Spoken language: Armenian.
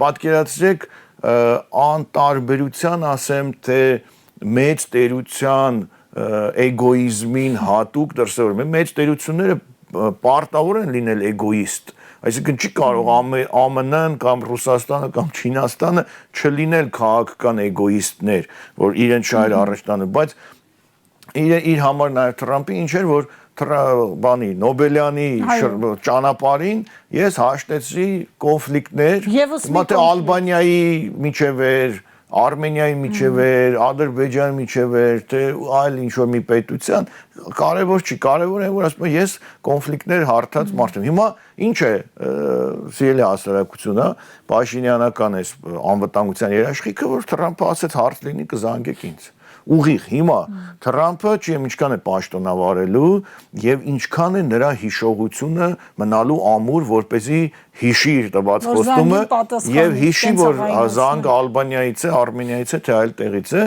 պատկերացրեք անտարբերության ասեմ, թե մեծ տերության էգոիզմին հատուկ դրսևորում։ Մեծ տերությունները պարտավոր են լինել էգոիստ։ Այսինքն չի կարող ԱՄՆ-ն կամ Ռուսաստանը կամ Չինաստանը չլինել քաղաքական էգոիստներ, որ իրենց շահերը առաջ տանեն, բայց իր համար նաև Թրամփի ինչ էր, որ Նոբելյանի ճանապարհին ես հաշտեցրի կոնֆլիկտներ, թե Ալբանիայի միջև էր, Արմենիայի միջև էր, Ադրբեջանի միջև էր, թե այլ ինչ-որ մի պետության, կարևոր չի, կարևոր է, որ ասում եմ, ես կոնֆլիկտներ հարթած մարդ եմ։ Հիմա ինչ է սիրելի հասարակությունը, Փաշինյանական է անվտանգության երաշխիքը, որ Թրամփը ասեց հարց լինի կզանգեք ինձ։ Ուղիղ հիմա Թրամփը ինչքան է պաշտոնավարելու եւ ինչքան է նրա հիշողությունը մնալու ամուր, որպեսզի հիշի իր տված խոստումը եւ հիշի, որ զանգը Ալբանիայից է, Արմենիայից է, թե այլ տեղից է,